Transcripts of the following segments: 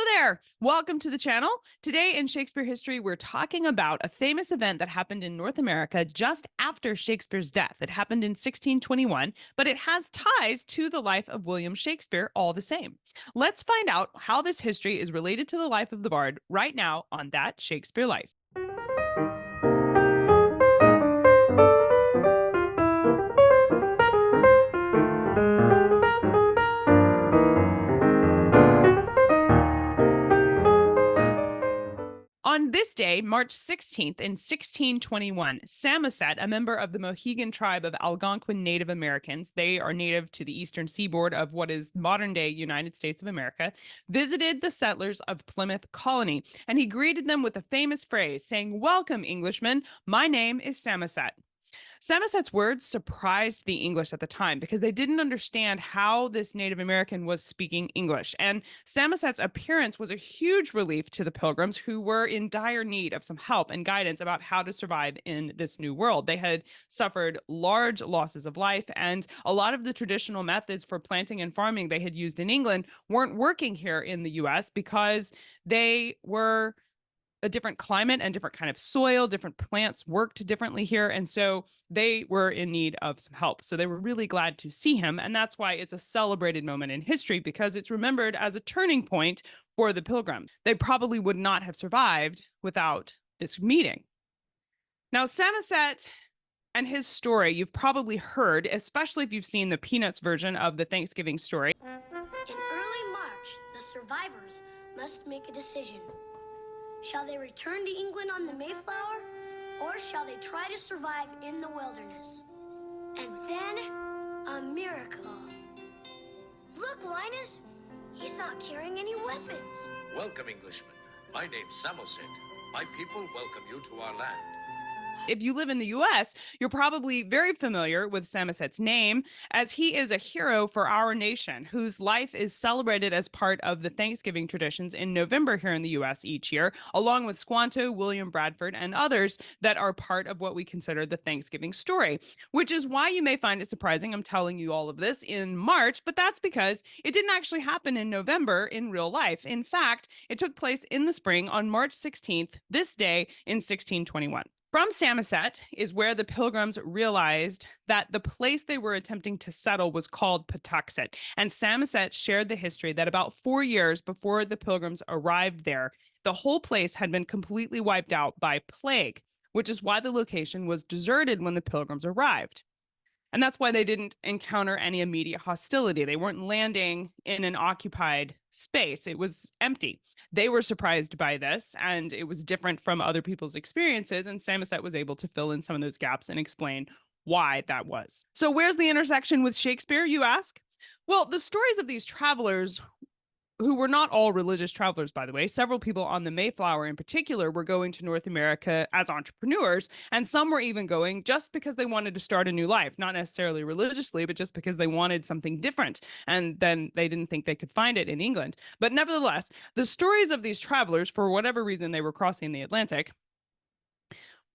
there! Welcome to the channel. Today in Shakespeare history, we're talking about a famous event that happened in North America just after Shakespeare's death. It happened in 1621, but it has ties to the life of William Shakespeare all the same. Let's find out how this history is related to the life of the bard right now on That Shakespeare Life. On this day, March 16th in 1621, Samoset, a member of the Mohegan tribe of Algonquin Native Americans, they are native to the eastern seaboard of what is modern-day United States of America, visited the settlers of Plymouth Colony, and he greeted them with a famous phrase saying, "Welcome, Englishmen, my name is Samoset." Samoset's words surprised the English at the time because they didn't understand how this Native American was speaking English. And Samoset's appearance was a huge relief to the Pilgrims, who were in dire need of some help and guidance about how to survive in this new world. They had suffered large losses of life, and a lot of the traditional methods for planting and farming they had used in England weren't working here in the US because they were a different climate and different kind of soil. Different plants worked differently here. And so they were in need of some help. So they were really glad to see him. And that's why it's a celebrated moment in history, because it's remembered as a turning point for the Pilgrims. They probably would not have survived without this meeting. Now, Samoset and his story, you've probably heard, especially if you've seen the Peanuts version of the Thanksgiving story. In early March, the survivors must make a decision. Shall they return to England on the Mayflower, or shall they try to survive in the wilderness? And then, a miracle. Look, Linus, he's not carrying any weapons. Welcome, Englishmen. My name's Samoset. My people welcome you to our land. If you live in the US, you're probably very familiar with Samoset's name, as he is a hero for our nation, whose life is celebrated as part of the Thanksgiving traditions in November here in the US each year, along with Squanto, William Bradford, and others that are part of what we consider the Thanksgiving story, which is why you may find it surprising I'm telling you all of this in March, but that's because it didn't actually happen in November in real life. In fact, it took place in the spring on March 16th, this day in 1621. From Samoset is where the Pilgrims realized that the place they were attempting to settle was called Patuxet. And Samoset shared the history that about 4 years before the Pilgrims arrived there, the whole place had been completely wiped out by plague, which is why the location was deserted when the Pilgrims arrived. And that's why they didn't encounter any immediate hostility. They weren't landing in an occupied space. It was empty. They were surprised by this, and it was different from other people's experiences. And Samoset was able to fill in some of those gaps and explain why that was. So where's the intersection with Shakespeare, you ask? Well, the stories of these travelers, who were not all religious travelers, by the way. Several people on the Mayflower in particular were going to North America as entrepreneurs, and some were even going just because they wanted to start a new life, not necessarily religiously, but just because they wanted something different, and then they didn't think they could find it in England. But nevertheless, the stories of these travelers, for whatever reason they were crossing the Atlantic,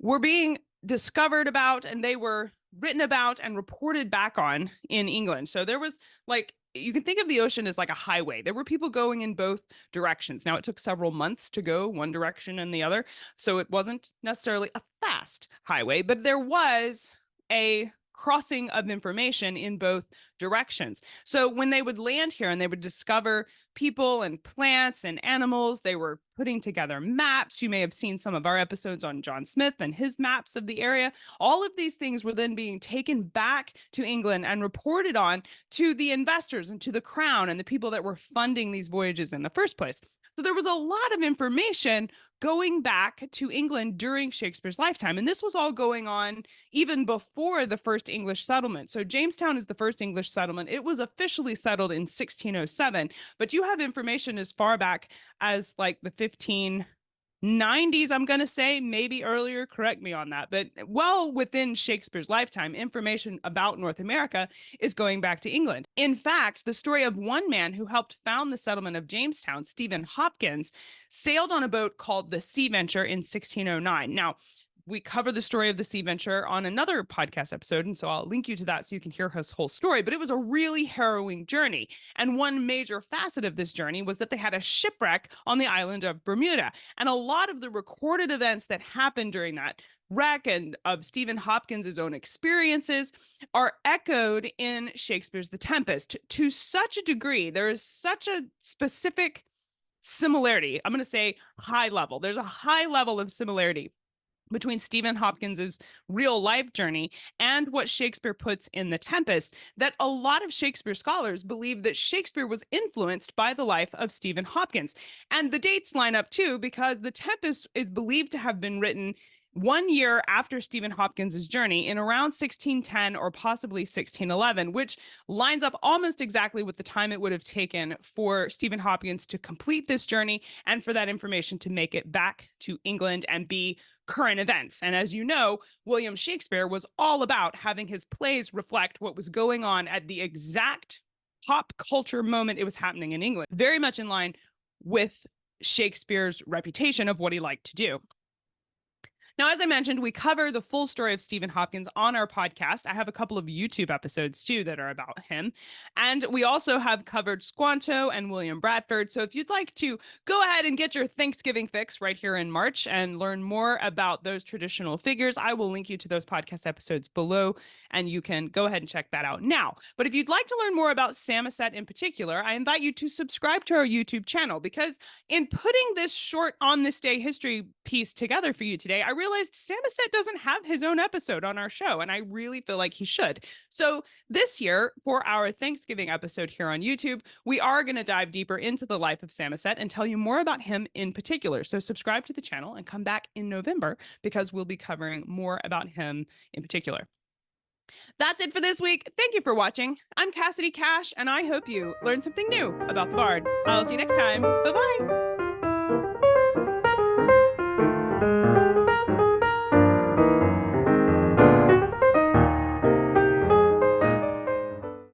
were being discovered about, and they were written about and reported back on in England. So there was, like, you can think of the ocean as like a highway. There were people going in both directions. Now, it took several months to go one direction and the other, so it wasn't necessarily a fast highway, but there was a crossing of information in both directions. So when they would land here and they would discover people and plants and animals, they were putting together maps. You may have seen some of our episodes on John Smith and his maps of the area. All of these things were then being taken back to England and reported on to the investors and to the crown and the people that were funding these voyages in the first place. So there was a lot of information going back to England during Shakespeare's lifetime. And this was all going on even before the first English settlement. So Jamestown is the first English settlement. It was officially settled in 1607, but you have information as far back as like the 1590s, I'm going to say, maybe earlier, correct me on that. But well within Shakespeare's lifetime, information about North America is going back to England. In fact, the story of one man who helped found the settlement of Jamestown, Stephen Hopkins, sailed on a boat called the Sea Venture in 1609. Now, we cover the story of the sea venture on another podcast episode. And so I'll link you to that so you can hear his whole story. But it was a really harrowing journey. And one major facet of this journey was that they had a shipwreck on the island of Bermuda. And a lot of the recorded events that happened during that wreck and of Stephen Hopkins' own experiences are echoed in Shakespeare's The Tempest to such a degree. There is such a specific similarity. I'm going to say high level. There's a high level of similarity between Stephen Hopkins's real life journey and what Shakespeare puts in The Tempest, that a lot of Shakespeare scholars believe that Shakespeare was influenced by the life of Stephen Hopkins. And the dates line up too, because The Tempest is believed to have been written 1 year after Stephen Hopkins's journey in around 1610 or possibly 1611, which lines up almost exactly with the time it would have taken for Stephen Hopkins to complete this journey and for that information to make it back to England and be current events. And as you know, William Shakespeare was all about having his plays reflect what was going on at the exact pop culture moment it was happening in England, very much in line with Shakespeare's reputation of what he liked to do. Now, as I mentioned, we cover the full story of Stephen Hopkins on our podcast. I have a couple of YouTube episodes too that are about him. And we also have covered Squanto and William Bradford. So if you'd like to go ahead and get your Thanksgiving fix right here in March and learn more about those traditional figures, I will link you to those podcast episodes below and you can go ahead and check that out now. But if you'd like to learn more about Samoset in particular, I invite you to subscribe to our YouTube channel, because in putting this short on this day history piece together for you today, I realized Samoset doesn't have his own episode on our show, and I really feel like he should. So this year, for our Thanksgiving episode here on YouTube, we are going to dive deeper into the life of Samoset and tell you more about him in particular. So subscribe to the channel and come back in November, because we'll be covering more about him in particular. That's it for this week. Thank you for watching. I'm Cassidy Cash, and I hope you learned something new about the Bard. I'll see you next time. Bye-bye.